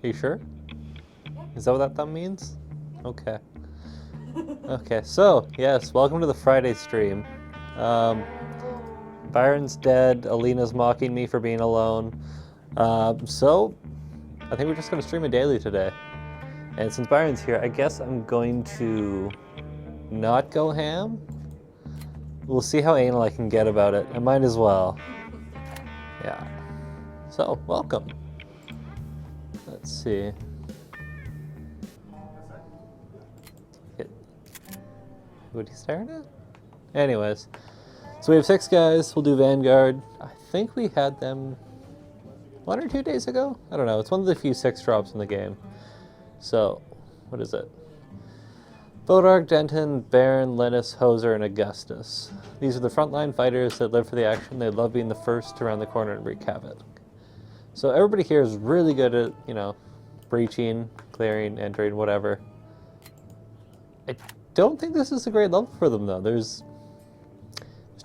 Are you sure? Is that what that thumb means? Okay. Okay, so, yes, welcome to the Friday stream. Byron's dead, Alina's mocking me for being alone. So, I think we're just going to stream a daily today. And since Byron's here, I guess I'm going to not go ham. We'll see how anal I can get about it. I might as well. Yeah. So, welcome. Let's see. What are you staring at? Anyways, so we have 6 guys. We'll do Vanguard. I think we had them 1 or 2 days ago. I don't know. It's one of the few 6 drops in the game. So, what is it? Bodark, Denton, Baron, Linus, Hoser, and Augustus. These are the frontline fighters that live for the action. They love being the first to round the corner and wreak havoc. So everybody here is really good at, you know, breaching, clearing, entering, whatever. I don't think this is a great level for them, though. There's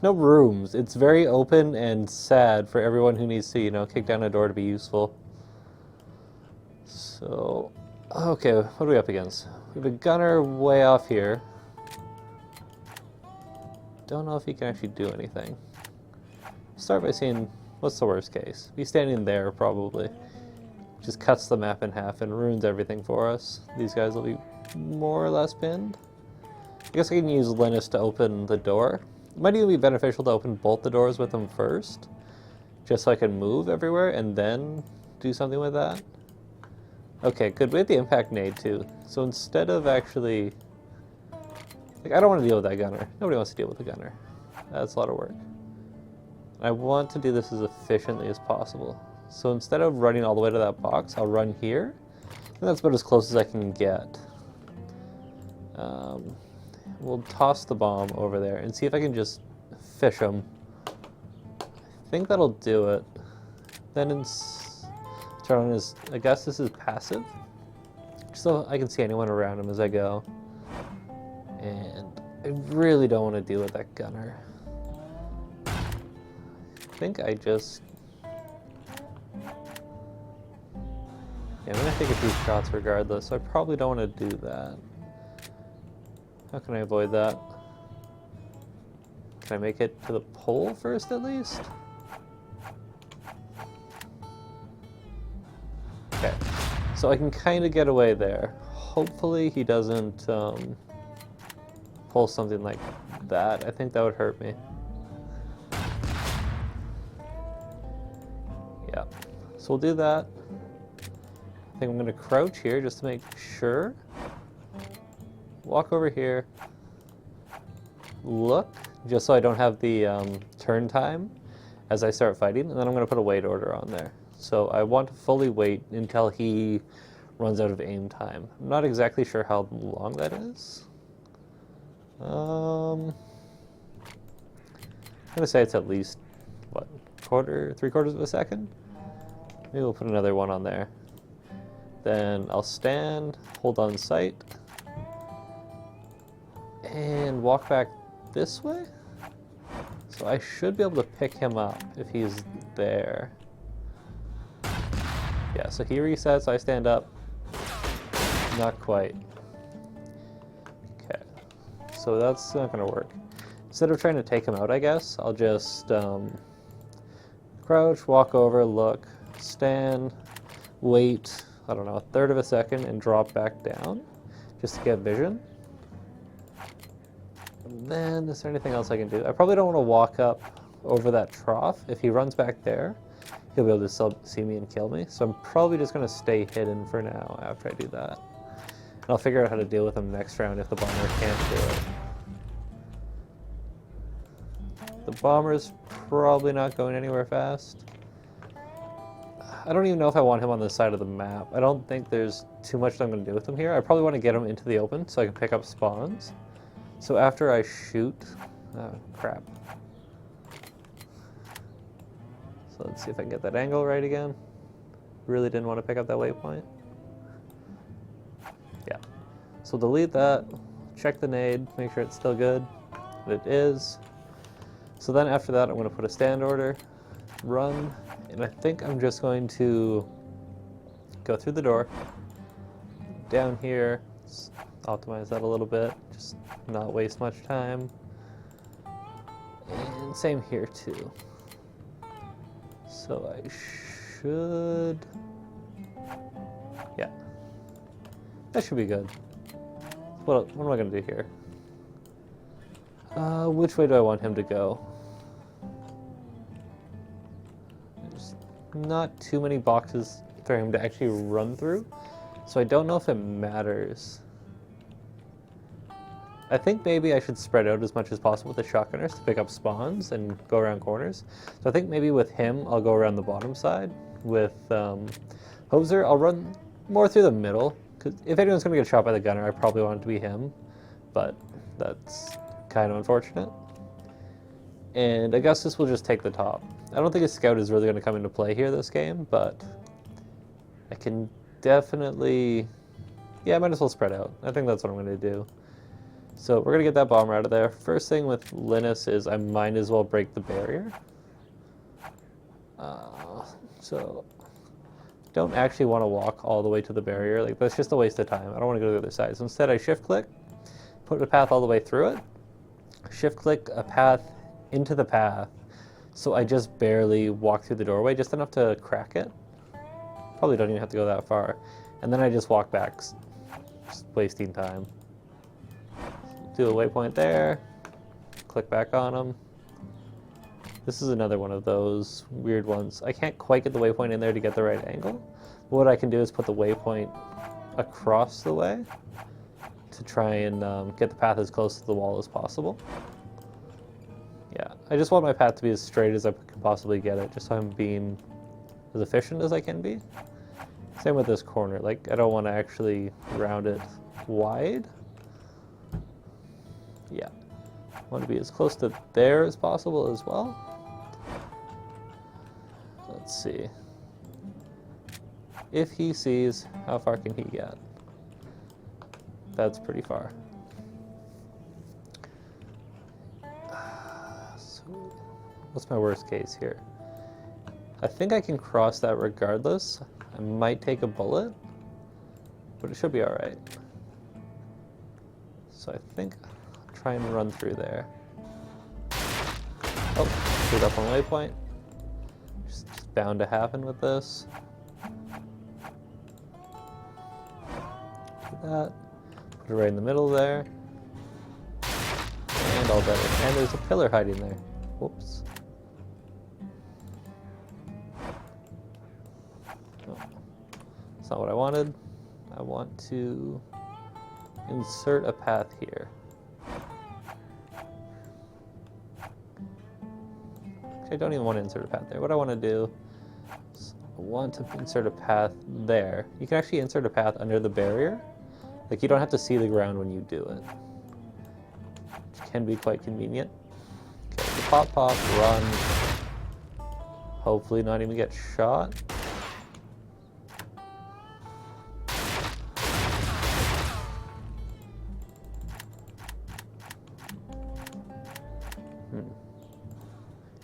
no rooms. It's very open and sad for everyone who needs to, you know, kick down a door to be useful. So, okay, what are we up against? We have a gunner way off here. Don't know if he can actually do anything. Start by seeing what's the worst case. He's standing there, probably. Just cuts the map in half and ruins everything for us. These guys will be more or less pinned. I guess I can use Linus to open the door. It might even be beneficial to open both the doors with him first, just so I can move everywhere and then do something with that. Okay, good. We have the impact nade too. So instead of actually... Like, I don't want to deal with that gunner. Nobody wants to deal with the gunner. That's a lot of work. I want to do this as efficiently as possible. So instead of running all the way to that box, I'll run here. And that's about as close as I can get. We'll toss the bomb over there and see if I can just fish him. I think that'll do it. Then turn on his... I guess this is passive. Just so I can see anyone around him as I go. And I really don't want to deal with that gunner. I think I just... Yeah, I'm going to take a few shots regardless, so I probably don't want to do that. How can I avoid that? Can I make it to the pole first, at least? Okay, so I can kind of get away there. Hopefully he doesn't pull something like that. I think that would hurt me. Yeah, so we'll do that. I think I'm going to crouch here just to make sure. Walk over here. Look, just so I don't have the turn time as I start fighting, and then I'm going to put a wait order on there. So I want to fully wait until he runs out of aim time. I'm not exactly sure how long that is. I'm going to say it's at least, what, 3/4 of a second? Maybe we'll put another one on there. Then I'll stand, hold on sight, and walk back this way. So I should be able to pick him up if he's there. Yeah, so he resets, I stand up. Not quite. Okay, so that's not gonna work. Instead of trying to take him out, I guess, I'll just crouch, walk over, look, stand, wait, I don't know, 1/3 of a second and drop back down just to get vision. And then, is there anything else I can do? I probably don't want to walk up over that trough. If he runs back there, he'll be able to see me and kill me. So I'm probably just going to stay hidden for now after I do that. And I'll figure out how to deal with him next round if the bomber can't do it. The bomber's probably not going anywhere fast. I don't even know if I want him on the side of the map. I don't think there's too much that I'm going to do with him here. I probably want to get him into the open so I can pick up spawns. So after I shoot... Oh, crap. So let's see if I can get that angle right again. Really didn't want to pick up that waypoint. Yeah. So delete that, check the nade, make sure it's still good. It is. So then after that I'm going to put a stand order, run, and I think I'm just going to go through the door. Down here, let's optimize that a little bit, just not waste much time. And same here too. So I should, yeah, that should be good. What am I gonna do here? Which way do I want him to go? There's not too many boxes for him to actually run through, so I don't know if it matters. I think maybe I should spread out as much as possible with the shotgunners to pick up spawns and go around corners. So I think maybe with him, I'll go around the bottom side. With Hoser, I'll run more through the middle. Because if anyone's going to get shot by the gunner, I probably want it to be him. But that's kind of unfortunate. And Augustus will just take the top. I don't think a scout is really going to come into play here this game, but I can definitely... Yeah, I might as well spread out. I think that's what I'm going to do. So we're going to get that bomber out of there. First thing with Linus is I might as well break the barrier. So don't actually want to walk all the way to the barrier. Like, that's just a waste of time. I don't want to go to the other side. So instead I shift click, put a path all the way through it, shift click a path into the path. So I just barely walk through the doorway, just enough to crack it. Probably don't even have to go that far. And then I just walk back, just wasting time. Do a waypoint there, click back on them. This is another one of those weird ones. I can't quite get the waypoint in there to get the right angle. But what I can do is put the waypoint across the way to try and get the path as close to the wall as possible. Yeah, I just want my path to be as straight as I can possibly get it, just so I'm being as efficient as I can be. Same with this corner, like I don't want to actually round it wide. Yeah, I want to be as close to there as possible as well. Let's see. If he sees, how far can he get? That's pretty far. So, what's my worst case here? I think I can cross that regardless. I might take a bullet, but it should be alright. So I think I'll try and run through there. Oh, screwed up on waypoint. Just bound to happen with this. Do that. Put it right in the middle there. And all better. And there's a pillar hiding there. Whoops. Oh, that's not what I wanted. I want to insert a path here. I don't even want to insert a path there. What I want to do is I want to insert a path there. You can actually insert a path under the barrier. Like, you don't have to see the ground when you do it, which can be quite convenient. Okay, so pop, pop, run. Hopefully not even get shot.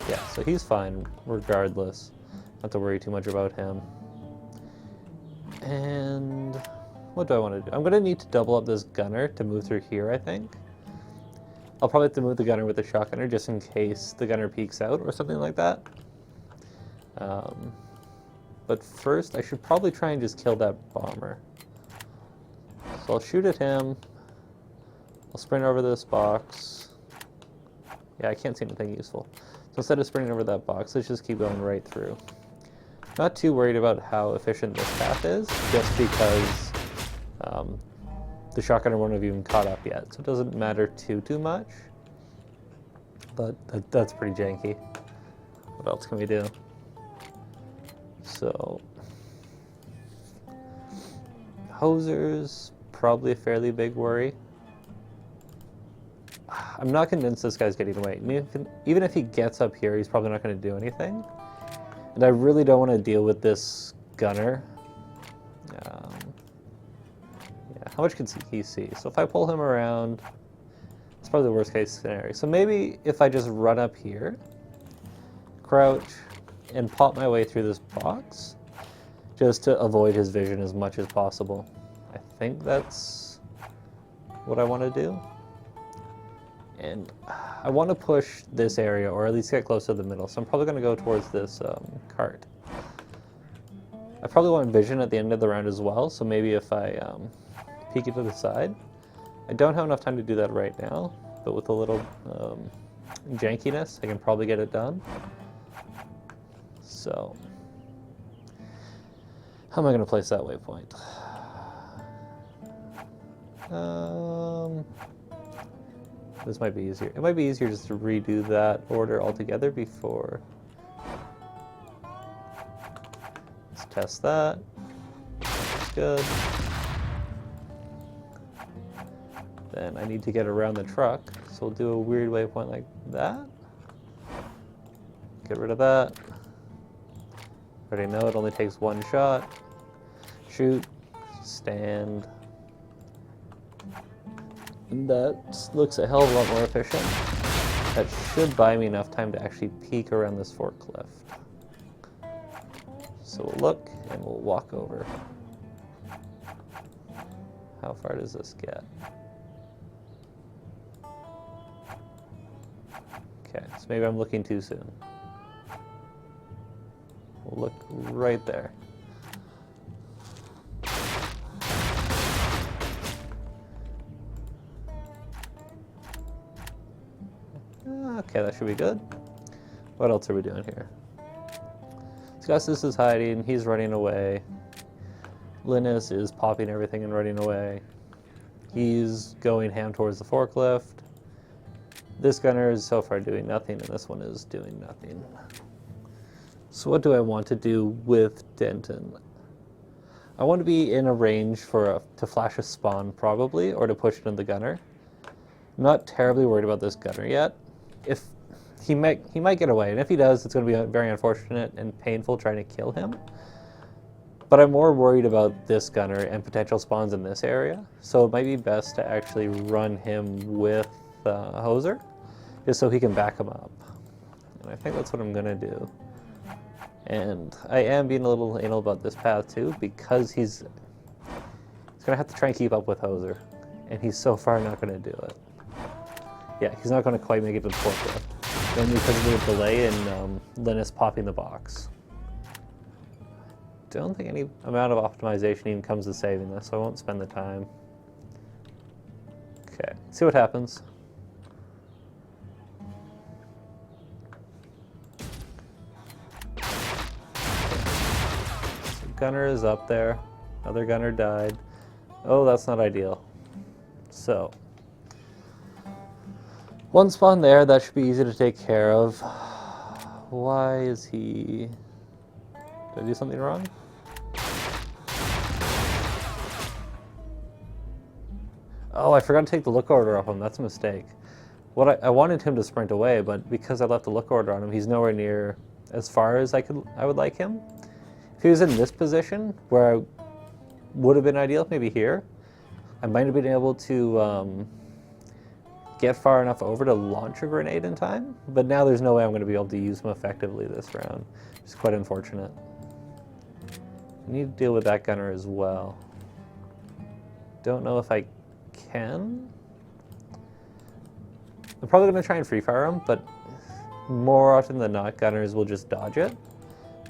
Yeah, so he's fine regardless. Not have to worry too much about him. And what do I want to do? I'm going to need to double up this gunner to move through here, I think. I'll probably have to move the gunner with the shotgunner just in case the gunner peeks out or something like that. But first, I should probably try and just kill that bomber. So I'll shoot at him. I'll sprint over this box. Yeah, I can't see anything useful. So instead of sprinting over that box, let's just keep going right through. Not too worried about how efficient this path is, just because the shotgunner won't have even caught up yet, so it doesn't matter too much. But that's pretty janky. What else can we do? So, hosers, probably a fairly big worry. I'm not convinced this guy's getting away. Even if he gets up here, he's probably not going to do anything. And I really don't want to deal with this gunner. Yeah, how much can he see? So if I pull him around, it's probably the worst case scenario. So maybe if I just run up here, crouch, and pop my way through this box, just to avoid his vision as much as possible. I think that's what I want to do. And I want to push this area, or at least get close to the middle, so I'm probably going to go towards this cart. I probably want vision at the end of the round as well, so maybe if I peek it to the side. I don't have enough time to do that right now, but with a little jankiness, I can probably get it done. So, how am I going to place that waypoint? This might be easier. It might be easier just to redo that order altogether before. Let's test that. That's good. Then I need to get around the truck, so we'll do a weird waypoint like that. Get rid of that. Already know it only takes one shot. Shoot. Stand. And that looks a hell of a lot more efficient. That should buy me enough time to actually peek around this forklift. So we'll look and we'll walk over. How far does this get? Okay, so maybe I'm looking too soon. We'll look right there. Okay, that should be good. What else are we doing here? Gustus is hiding, he's running away. Linus is popping everything and running away. He's going ham towards the forklift. This gunner is so far doing nothing, and this one is doing nothing. So what do I want to do with Denton? I want to be in a range for to flash a spawn, probably, or to push it into the gunner. I'm not terribly worried about this gunner yet. If he might get away, and if he does, it's going to be very unfortunate and painful trying to kill him. But I'm more worried about this gunner and potential spawns in this area, so it might be best to actually run him with Hoser, just so he can back him up. And I think that's what I'm going to do. And I am being a little anal about this path too, because he's going to have to try and keep up with Hoser, and he's so far not going to do it. Yeah, he's not going to quite make it to the forklift. Then because of the delay in Linus popping the box. Don't think any amount of optimization even comes to saving this, so I won't spend the time. Okay, see what happens. So gunner is up there. Other gunner died. Oh, that's not ideal. So, one spawn there, that should be easy to take care of. Why is he... Did I do something wrong? Oh, I forgot to take the look order off him. That's a mistake. I wanted him to sprint away, but because I left the look order on him, he's nowhere near as far as I would like him. If he was in this position, where I would have been ideal, maybe here, I might have been able to get far enough over to launch a grenade in time, but now there's no way I'm going to be able to use him effectively this round. It's quite unfortunate. I need to deal with that gunner as well. Don't know if I can. I'm probably going to try and free fire him, but more often than not, gunners will just dodge it.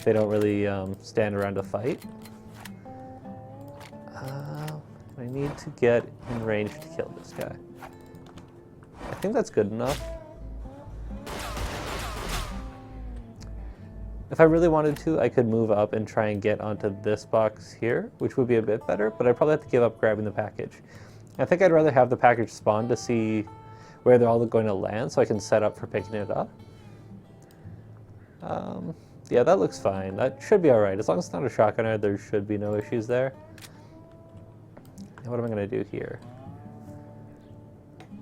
They don't really stand around to fight. I need to get in range to kill this guy. I think that's good enough. If I really wanted to, I could move up and try and get onto this box here, which would be a bit better, but I'd probably have to give up grabbing the package. I think I'd rather have the package spawn to see where they're all going to land so I can set up for picking it up. Yeah, that looks fine. That should be alright. As long as it's not a shotgunner, there should be no issues there. And what am I going to do here?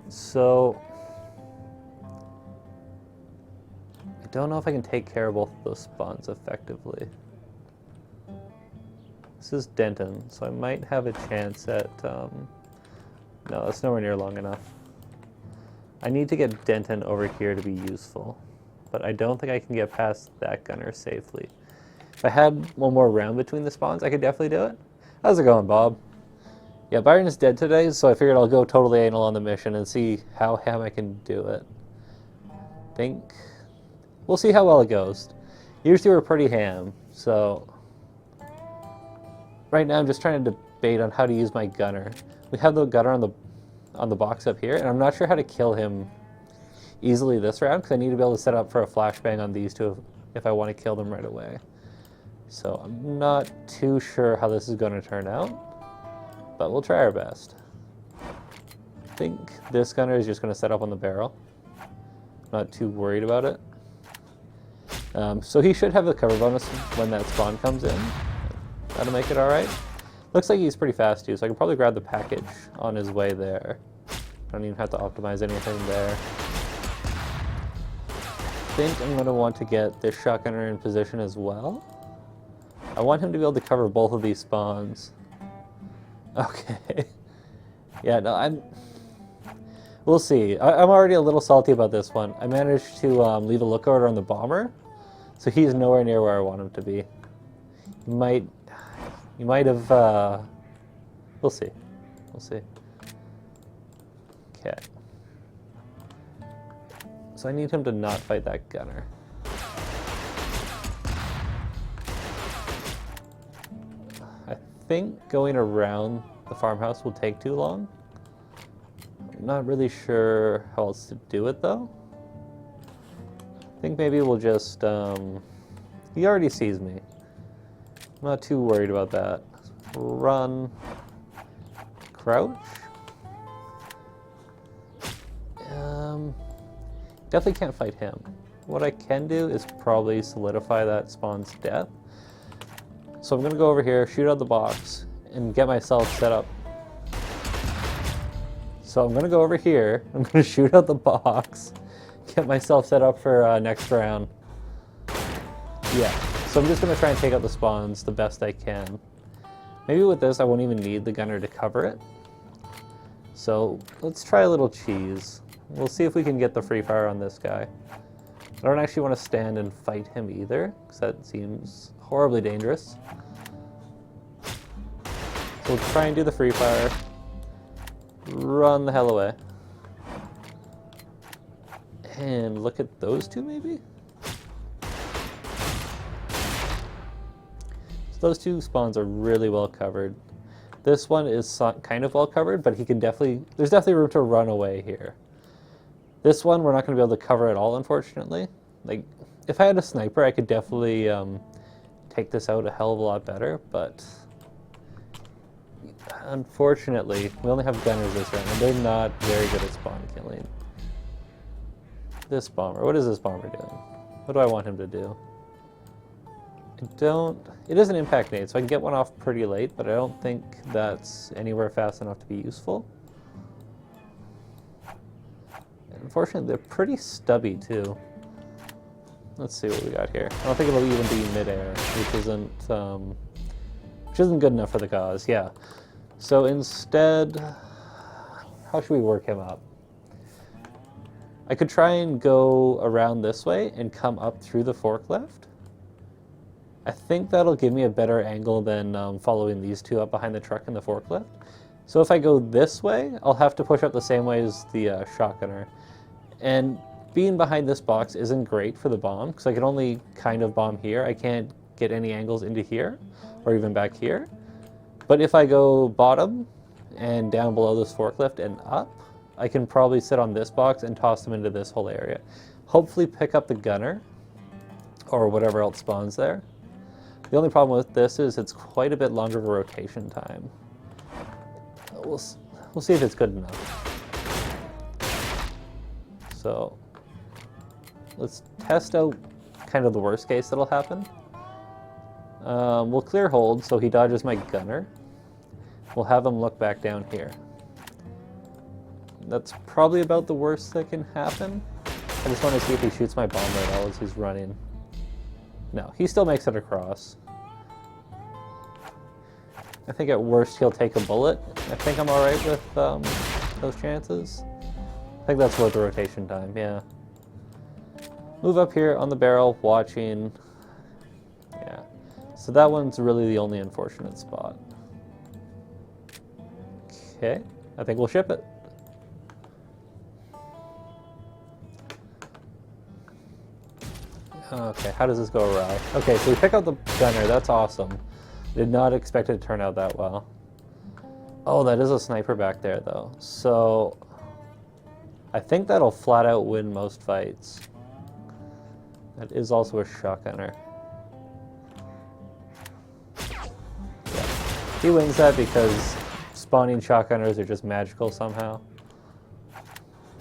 So, I don't know if I can take care of both of those spawns effectively. This is Denton, so I might have a chance at, no, that's nowhere near long enough. I need to get Denton over here to be useful, but I don't think I can get past that gunner safely. If I had one more round between the spawns, I could definitely do it. How's it going, Bob? Yeah, Byron is dead today, so I figured I'll go totally anal on the mission and see how ham I can do it. We'll see how well it goes. Usually we're pretty ham, so right now I'm just trying to debate on how to use my gunner. We have the gunner on the box up here, and I'm not sure how to kill him easily this round because I need to be able to set up for a flashbang on these two if I want to kill them right away. So I'm not too sure how this is going to turn out, but we'll try our best. I think this gunner is just going to set up on the barrel. Not too worried about it. So he should have the cover bonus when that spawn comes in. That'll make it alright. Looks like he's pretty fast too, so I can probably grab the package on his way there. I don't even have to optimize anything there. I think I'm going to want to get this shotgunner in position as well. I want him to be able to cover both of these spawns. Okay. Yeah, no, we'll see. I'm already a little salty about this one. I managed to leave a lookout on the bomber, so he's nowhere near where I want him to be. You might have, we'll see. We'll see. Okay. So I need him to not fight that gunner. I think going around the farmhouse will take too long. I'm not really sure how else to do it though. I think maybe we'll just, he already sees me. I'm not too worried about that. Run. Crouch. Definitely can't fight him. What I can do is probably solidify that spawn's death. So I'm going to go over here, shoot out the box, and get myself set up. So I'm going to go over here, I'm going to shoot out the box, get myself set up for next round. Yeah, so I'm just going to try and take out the spawns the best I can. Maybe with this I won't even need the gunner to cover it. So let's try a little cheese. We'll see if we can get the free fire on this guy. I don't actually want to stand and fight him either, because that seems horribly dangerous. So we'll try and do the free fire. Run the hell away. And look at those two maybe? So those two spawns are really well covered. This one is kind of well covered, but he can there's definitely room to run away here. This one we're not going to be able to cover at all, unfortunately. Like, if I had a sniper, I could definitely take this out a hell of a lot better, but unfortunately, we only have gunners this round, and they're not very good at spawn killing. This bomber, what is this bomber doing? What do I want him to do? It is an impact nade, so I can get one off pretty late, but I don't think that's anywhere fast enough to be useful. Unfortunately, they're pretty stubby too. Let's see what we got here. I don't think it'll even be midair, which isn't good enough for the cause. Yeah. So instead, how should we work him up? I could try and go around this way and come up through the forklift. I think that'll give me a better angle than following these two up behind the truck and the forklift. So if I go this way, I'll have to push up the same way as the shotgunner. And being behind this box isn't great for the bomb, because I can only kind of bomb here. I can't get any angles into here, or even back here. But if I go bottom and down below this forklift and up, I can probably sit on this box and toss them into this whole area. Hopefully pick up the gunner, or whatever else spawns there. The only problem with this is it's quite a bit longer of a rotation time. We'll see if it's good enough. So let's test out kind of the worst case that'll happen. We'll clear hold so he dodges my gunner. We'll have him look back down here. That's probably about the worst that can happen. I just want to see if he shoots my bomber at all as he's running. No, he still makes it across. I think at worst he'll take a bullet. I think I'm alright with those chances. I think that's worth the rotation time, yeah. Move up here on the barrel, watching. Yeah. so that one's really the only unfortunate spot. Okay, I think we'll ship it. Okay, how does this go awry? Okay, so we pick out the gunner, that's awesome. Did not expect it to turn out that well. Oh, that is a sniper back there though. So, I think that'll flat out win most fights. That is also a shotgunner. Yeah. He wins that because spawning shotgunners are just magical somehow.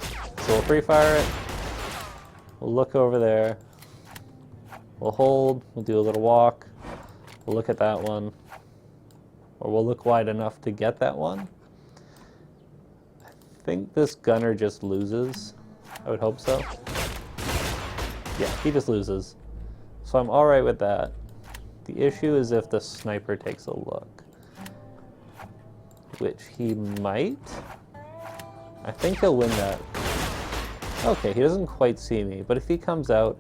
So we'll free fire it. We'll look over there. We'll hold, we'll do a little walk, we'll look at that one, or we'll look wide enough to get that one. I think this gunner just loses. I would hope so. Yeah, he just loses. So I'm alright with that. The issue is if the sniper takes a look. Which he might. I think he'll win that. Okay, he doesn't quite see me, but if he comes out,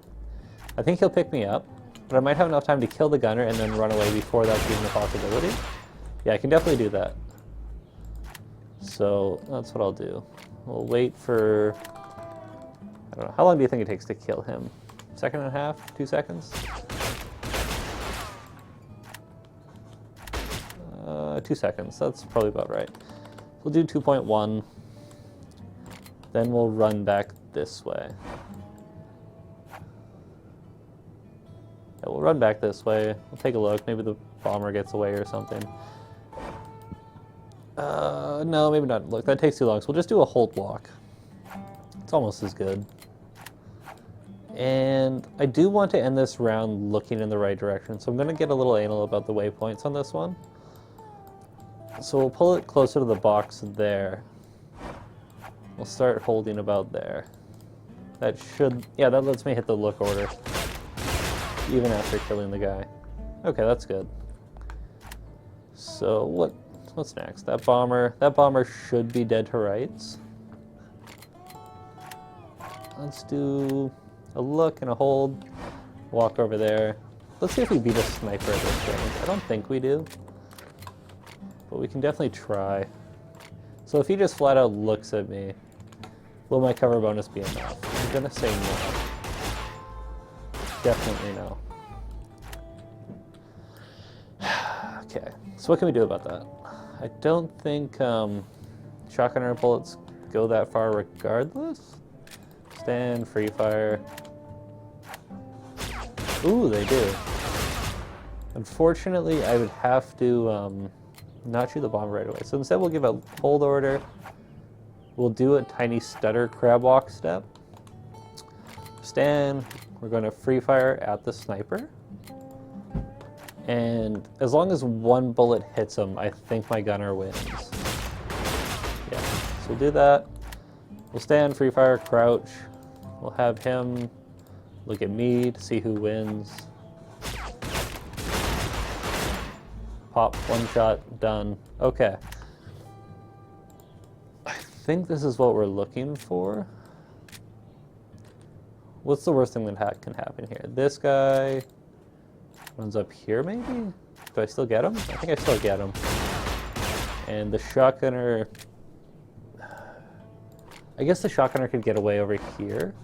I think he'll pick me up, but I might have enough time to kill the gunner and then run away before that's even a possibility. Yeah, I can definitely do that. So that's what I'll do. We'll wait for, I don't know, how long do you think it takes to kill him? Second and a half? 2 seconds? 2 seconds, that's probably about right. We'll do 2.1, then we'll run back this way. We'll run back this way, we'll take a look, maybe the bomber gets away or something. No, maybe not. Look, that takes too long, so we'll just do a hold walk. It's almost as good. And I do want to end this round looking in the right direction, so I'm going to get a little anal about the waypoints on this one. So we'll pull it closer to the box there. We'll start holding about there. That should, yeah, that lets me hit the look order. Even after killing the guy. Okay, that's good. So what's next? That bomber should be dead to rights. Let's do a look and a hold. Walk over there. Let's see if we beat a sniper at this range. I don't think we do. But we can definitely try. So if he just flat out looks at me, will my cover bonus be enough? I'm gonna say no. Definitely no. Okay, so what can we do about that? I don't think shotgunner bullets go that far regardless. Stand, free fire. Ooh, they do. Unfortunately, I would have to not shoot the bomb right away. So instead we'll give a hold order. We'll do a tiny stutter crab walk step. Stand, we're going to free fire at the sniper. And as long as one bullet hits him, I think my gunner wins. Yeah, so we'll do that. We'll stand, free fire, crouch. We'll have him look at me to see who wins. Pop, one shot, done. Okay. I think this is what we're looking for. What's the worst thing that can happen here? This guy runs up here, maybe? Do I still get him? I think I still get him. And the shotgunner... I guess the shotgunner could get away over here.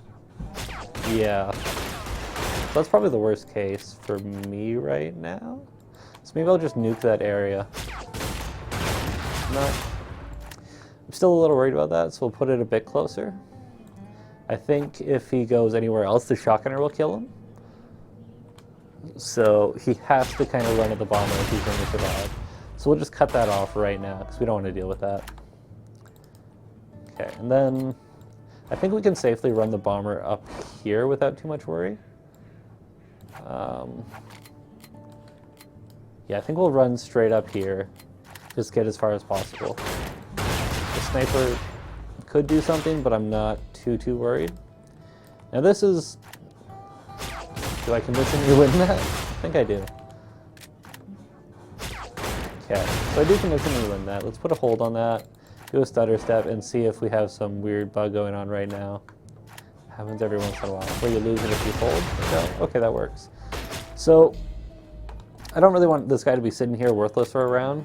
Yeah. So that's probably the worst case for me right now. So maybe I'll just nuke that area. I'm still a little worried about that, so we'll put it a bit closer. I think if he goes anywhere else, the shotgunner will kill him. So he has to kind of run at the bomber if he's going to survive. So we'll just cut that off right now, because we don't want to deal with that. Okay, and then I think we can safely run the bomber up here without too much worry. Yeah, I think we'll run straight up here. Just get as far as possible. The sniper could do something, but I'm not too worried. Now this is... Do I convince him to win that? I think I do. Okay, so I do convince him to win that. Let's put a hold on that. Do a stutter step and see if we have some weird bug going on right now. Happens every once in a while. Where you lose it if you hold? No? Okay, that works. So, I don't really want this guy to be sitting here worthless for a round.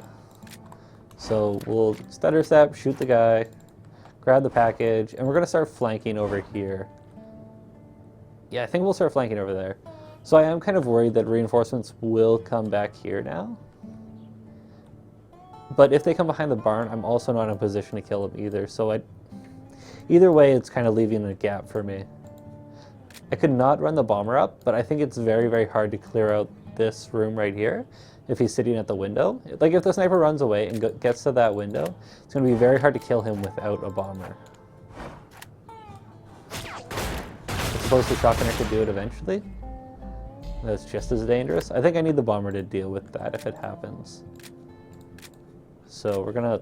So we'll stutter step, shoot the guy, grab the package, and we're going to start flanking over here. Yeah, I think we'll start flanking over there. So I am kind of worried that reinforcements will come back here now. But if they come behind the barn, I'm also not in a position to kill them either. So either way, it's kind of leaving a gap for me. I could not run the bomber up, but I think it's very, very hard to clear out this room right here if he's sitting at the window. Like if the sniper runs away and gets to that window, it's going to be very hard to kill him without a bomber. I suppose the shotgunner could do it eventually. That's just as dangerous. I think I need the bomber to deal with that if it happens. So we're gonna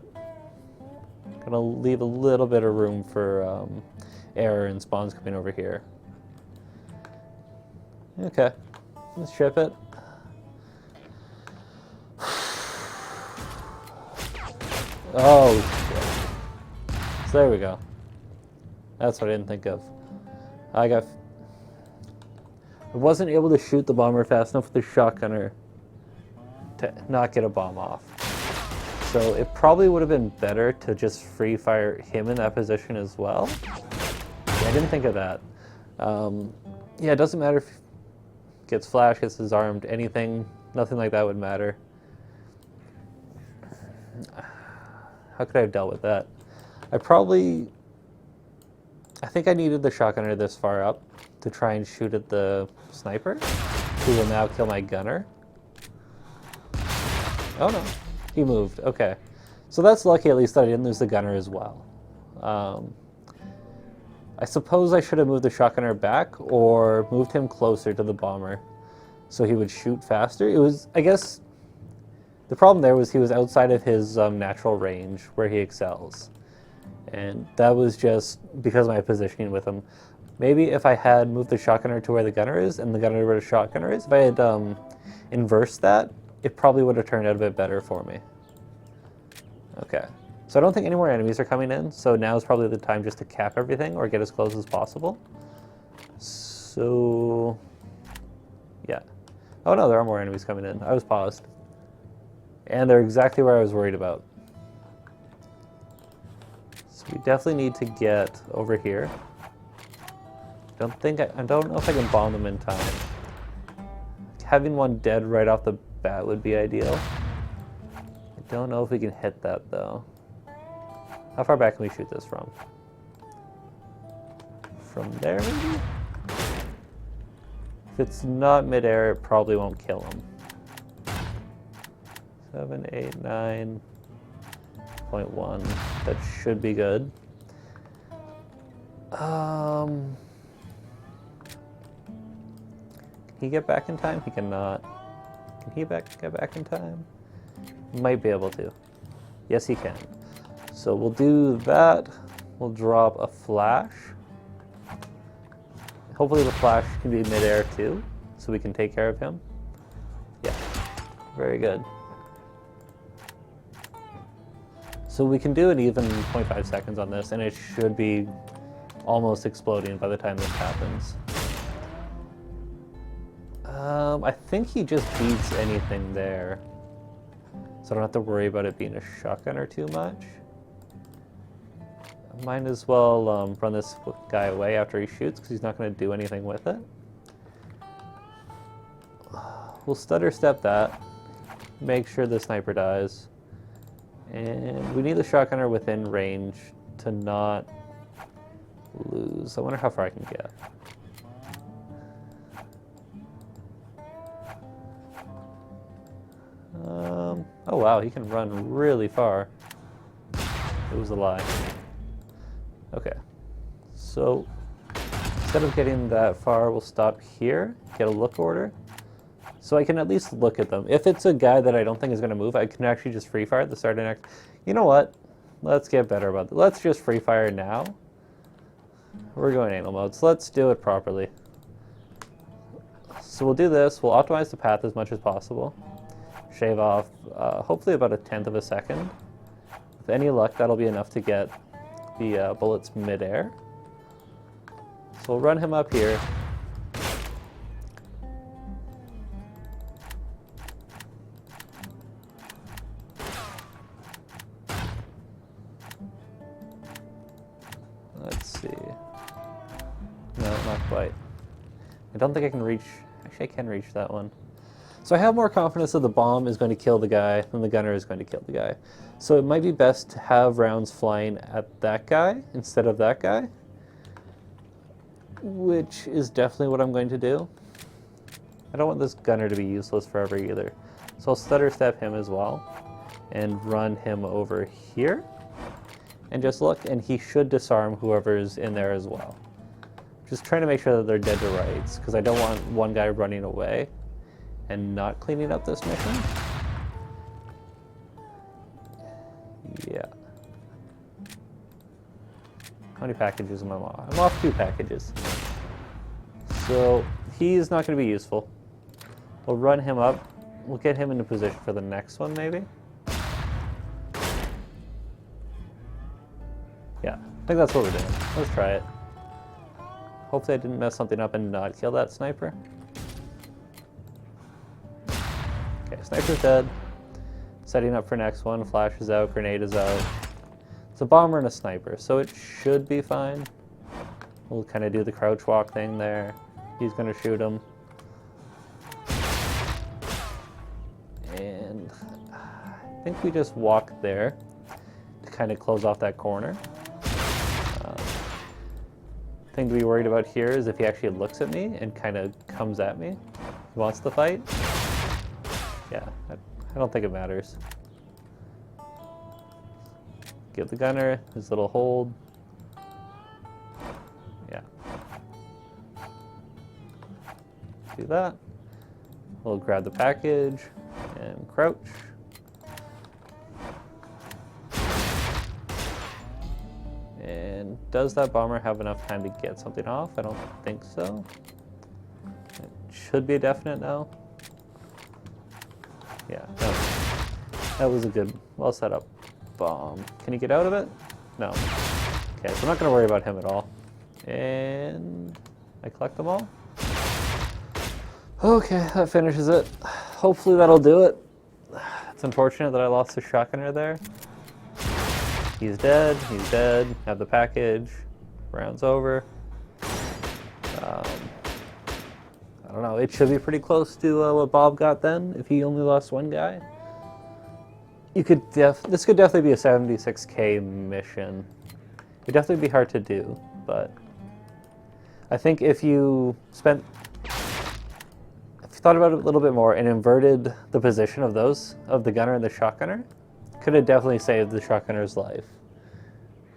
leave a little bit of room for error and spawns coming over here. Okay, let's ship it. Oh shit. So there we go. That's what I didn't think of. I wasn't able to shoot the bomber fast enough with the shotgunner to not get a bomb off. So it probably would have been better to just free fire him in that position as well. Yeah, I didn't think of that. Yeah, it doesn't matter if he gets flashed, gets disarmed, anything, nothing like that would matter. How could I have dealt with that? I think I needed the shotgunner this far up to try and shoot at the sniper, who will now kill my gunner. Oh no, he moved, okay. So that's lucky at least that I didn't lose the gunner as well. I suppose I should have moved the shotgunner back or moved him closer to the bomber so he would shoot faster. It was, I guess, the problem there was he was outside of his natural range where he excels. And that was just because of my positioning with him. Maybe if I had moved the shotgunner to where the gunner is and the gunner where the shotgunner is, if I had inversed that, it probably would have turned out a bit better for me. Okay, so I don't think any more enemies are coming in, so now is probably the time just to cap everything or get as close as possible. So, yeah. Oh no, there are more enemies coming in. I was paused. And they're exactly where I was worried about. So we definitely need to get over here. I don't know if I can bomb them in time. Having one dead right off the bat would be ideal. I don't know if we can hit that though. How far back can we shoot this from? From there maybe? If it's not midair, it probably won't kill him. 7, 8, 9.1. That should be good. Can he get back in time? He cannot. Can he get back in time? Might be able to. Yes, he can. So we'll do that. We'll drop a flash. Hopefully the flash can be midair too, so we can take care of him. Yeah, very good. So we can do an even 0.5 seconds on this, and it should be almost exploding by the time this happens. I think he just beats anything there, so I don't have to worry about it being a shotgunner too much. I might as well run this guy away after he shoots, because he's not going to do anything with it. We'll stutter step that, make sure the sniper dies. And we need the shotgunner within range to not lose. I wonder how far I can get. Oh wow, he can run really far. It was a lie. Okay, so instead of getting that far, we'll stop here, get a look order. So I can at least look at them. If it's a guy that I don't think is going to move, I can actually just free fire at the start of next. You know what? Let's get better about that. Let's just free fire now. We're going anal mode, so let's do it properly. So we'll do this. We'll optimize the path as much as possible. Shave off hopefully about 1/10 of a second. With any luck, that'll be enough to get the bullets midair. So we'll run him up here. not quite. I don't think I can reach... Actually, I can reach that one. So I have more confidence that the bomb is going to kill the guy than the gunner is going to kill the guy. So it might be best to have rounds flying at that guy instead of that guy, which is definitely what I'm going to do. I don't want this gunner to be useless forever either. So I'll stutter step him as well and run him over here and just look, and he should disarm whoever's in there as well. Just trying to make sure that they're dead to rights, because I don't want one guy running away and not cleaning up this mission. Yeah. How many packages am I off? I'm off 2 packages. So he's not going to be useful. We'll run him up. We'll get him into position for the next one, maybe. Yeah, I think that's what we're doing. Let's try it. Hopefully I didn't mess something up and not kill that sniper. Okay, sniper's dead. Setting up for next one. Flash is out, grenade is out. It's a bomber and a sniper, so it should be fine. We'll kind of do the crouch walk thing there. He's going to shoot him. And I think we just walk there to kind of close off that corner. Thing to be worried about here is if he actually looks at me and kind of comes at me. He wants to fight. Yeah, I don't think it matters. Give the gunner his little hold. Yeah. Do that. We'll grab the package and crouch. And does that bomber have enough time to get something off? I don't think so. It should be a definite no. Yeah, no. That was a good, well set up bomb. Can he get out of it? No. Okay, so I'm not going to worry about him at all. And I collect them all. Okay, that finishes it. Hopefully that'll do it. It's unfortunate that I lost the shotgunner there. He's dead, he's dead. Have the package. Round's over. I don't know, it should be pretty close to what Bob got then, if he only lost one guy. You could this could definitely be a 76k mission. It'd definitely be hard to do, but I think if you thought about it a little bit more and inverted the position of the gunner and the shotgunner, could have definitely saved the shotgunner's life.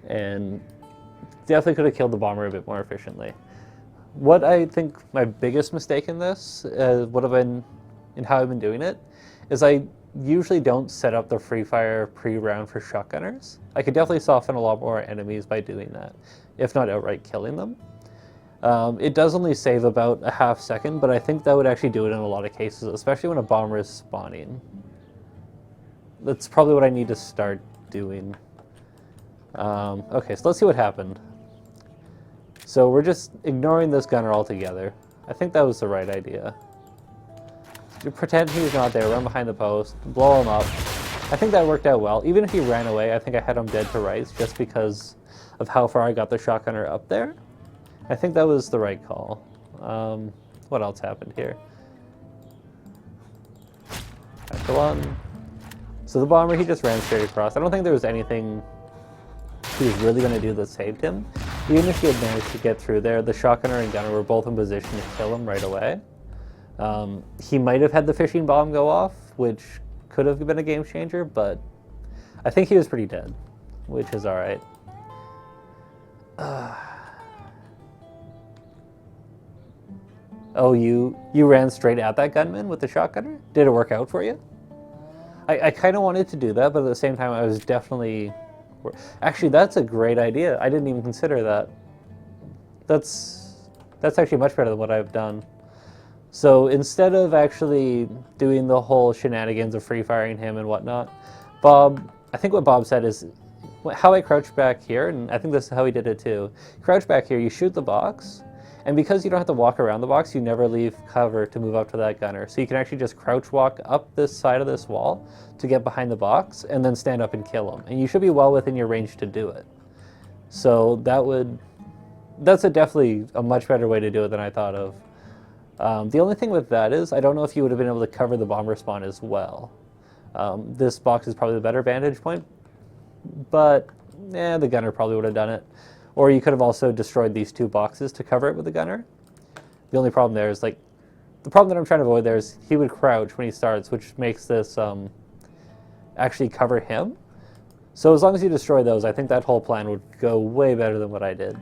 And definitely could have killed the bomber a bit more efficiently. What I think my biggest mistake in this, what I've been, in how I've been doing it, is I usually don't set up the free fire pre-round for shotgunners. I could definitely soften a lot more enemies by doing that, if not outright killing them. It does only save about a half second, but I think that would actually do it in a lot of cases, especially when a bomber is spawning. That's probably what I need to start doing. Okay, so let's see what happened. So we're just ignoring this gunner altogether. I think that was the right idea. Pretend he's not there, run behind the post, blow him up. I think that worked out well. Even if he ran away, I think I had him dead to rights just because of how far I got the shotgunner up there. I think that was the right call. What else happened here? Back one. So the bomber, he just ran straight across. I don't think there was anything he was really going to do that saved him. Even if he had managed to get through there, the shotgunner and gunner were both in position to kill him right away. He might have had the fishing bomb go off, which could have been a game changer, but I think he was pretty dead, which is alright. Oh, you ran straight at that gunman with the shotgunner? Did it work out for you? I kind of wanted to do that, but at the same time I was definitely... Actually, that's a great idea. I didn't even consider that. That's actually much better than what I've done. So instead of actually doing the whole shenanigans of free firing him and whatnot, I think what Bob said is how I crouch back here, and I think this is how he did it too. Crouch back here, you shoot the box, and because you don't have to walk around the box, you never leave cover to move up to that gunner. So you can actually just crouch walk up this side of this wall to get behind the box and then stand up and kill him. And you should be well within your range to do it. So that would that's definitely a much better way to do it than I thought of. The only thing with that is, I don't know if you would have been able to cover the bomber spawn as well. This box is probably the better vantage point, but the gunner probably would have done it. Or you could have also destroyed these 2 boxes to cover it with the gunner. The only problem there is, like, the problem that I'm trying to avoid there is he would crouch when he starts, which makes this actually cover him. So as long as you destroy those, I think that whole plan would go way better than what I did.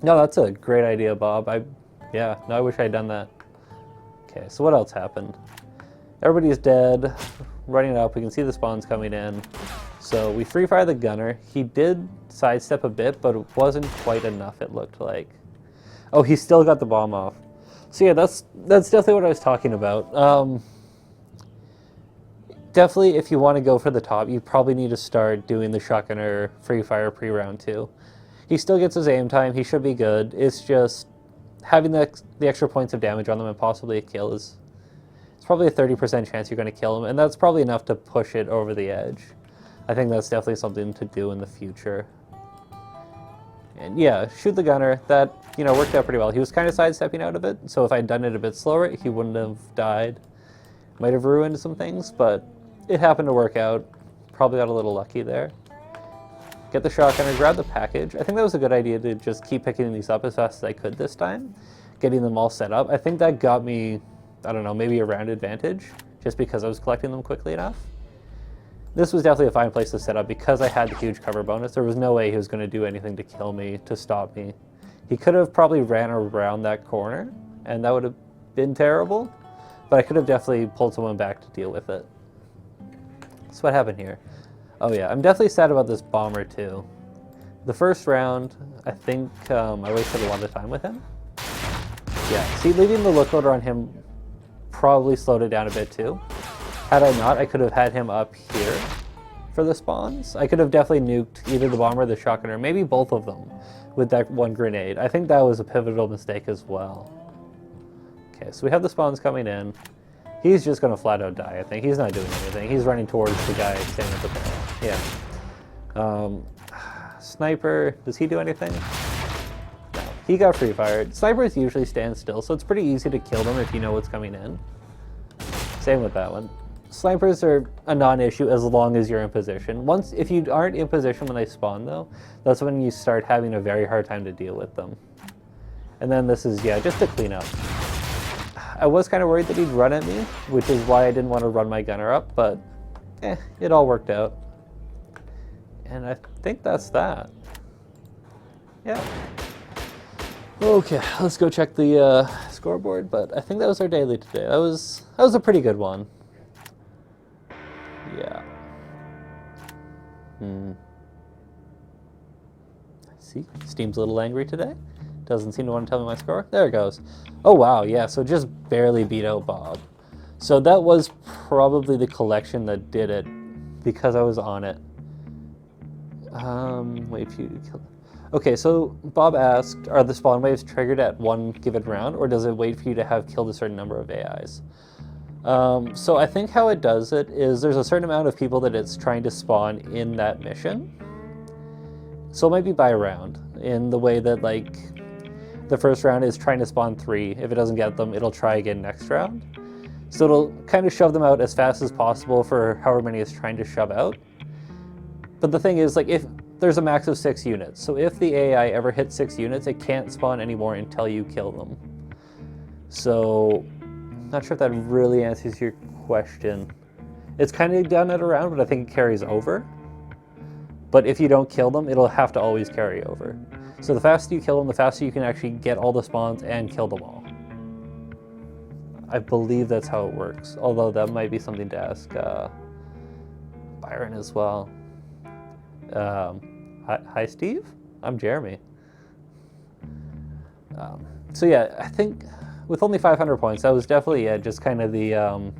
No, that's a great idea, Bob. I wish I had done that. Okay, so what else happened? Everybody's dead, running up. We can see the spawns coming in. So we free fire the gunner. He did sidestep a bit, but it wasn't quite enough, it looked like. Oh, he still got the bomb off. So yeah, that's definitely what I was talking about. Definitely, if you want to go for the top, you probably need to start doing the shotgunner free fire pre-round 2. He still gets his aim time. He should be good. It's just having the extra points of damage on them and possibly a kill it's probably a 30% chance you're going to kill him, and that's probably enough to push it over the edge. I think that's definitely something to do in the future. And yeah, shoot the gunner. That, worked out pretty well. He was kind of sidestepping out of it, so if I'd done it a bit slower, he wouldn't have died. Might have ruined some things, but it happened to work out. Probably got a little lucky there. Get the shotgunner, grab the package. I think that was a good idea to just keep picking these up as fast as I could this time, getting them all set up. I think that got me, I don't know, maybe a round advantage, just because I was collecting them quickly enough. This was definitely a fine place to set up because I had the huge cover bonus. There was no way he was going to do anything to kill me, to stop me. He could have probably ran around that corner, and that would have been terrible, but I could have definitely pulled someone back to deal with it. So what happened here? Oh yeah, I'm definitely sad about this bomber too. The first round, I think I wasted a lot of time with him. Yeah, see, leaving the lookover on him probably slowed it down a bit too. Had I not, I could have had him up here for the spawns. I could have definitely nuked either the bomber or the shotgunner, maybe both of them, with that one grenade. I think that was a pivotal mistake as well. Okay, so we have the spawns coming in. He's just going to flat out die, I think. He's not doing anything. He's running towards the guy standing at the barrel. Yeah. Sniper, does he do anything? No. He got free fired. Snipers usually stand still, so it's pretty easy to kill them if you know what's coming in. Same with that one. Snipers are a non-issue as long as you're in position. If you aren't in position when they spawn, though, that's when you start having a very hard time to deal with them. And then this is, yeah, just a cleanup. I was kind of worried that he'd run at me, which is why I didn't want to run my gunner up, but it all worked out. And I think that's that. Yeah. Okay, let's go check the scoreboard, but I think that was our daily today. That was a pretty good one. Yeah. See, Steam's a little angry today. Doesn't seem to want to tell me my score. There it goes. Oh wow, yeah, so just barely beat out Bob. So that was probably the collection that did it, because I was on it. Wait for you to kill. Okay, so Bob asked, are the spawn waves triggered at one given round, or does it wait for you to have killed a certain number of AIs? So I think how it does it is there's a certain amount of people that it's trying to spawn in that mission. So it might be by round, in the way that, like, the first round is trying to spawn 3. If it doesn't get them, it'll try again next round. So it'll kind of shove them out as fast as possible for however many it's trying to shove out. But the thing is, like, if there's a max of 6 units, so if the AI ever hits 6 units, it can't spawn anymore until you kill them. So, not sure if that really answers your question. It's kind of done at a round, but I think it carries over. But if you don't kill them, it'll have to always carry over. So the faster you kill them, the faster you can actually get all the spawns and kill them all. I believe that's how it works, although that might be something to ask Byron as well. Hi Steve, I'm Jeremy. So yeah, I think with only 500 points, that was definitely just kind of the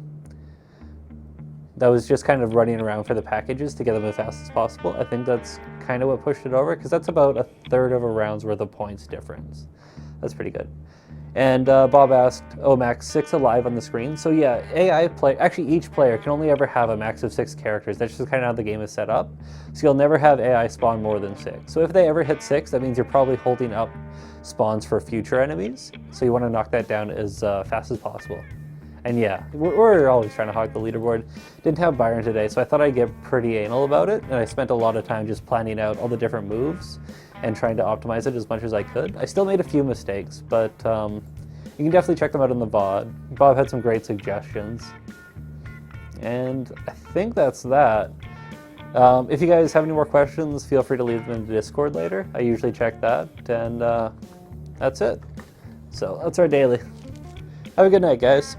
that was just kind of running around for the packages to get them as fast as possible. I think that's kind of what pushed it over, because that's about a third of a round's worth of points difference. That's pretty good. And Bob asked, oh, max 6 alive on the screen. So yeah, actually each player can only ever have a max of 6 characters. That's just kind of how the game is set up. So you'll never have AI spawn more than 6. So if they ever hit 6, that means you're probably holding up spawns for future enemies. So you want to knock that down as fast as possible. And yeah, we're always trying to hog the leaderboard. Didn't have Byron today, so I thought I'd get pretty anal about it. And I spent a lot of time just planning out all the different moves and trying to optimize it as much as I could. I still made a few mistakes, but you can definitely check them out in the VOD. Bob had some great suggestions. And I think that's that. If you guys have any more questions, feel free to leave them in the Discord later. I usually check that, and that's it. So that's our daily. Have a good night, guys.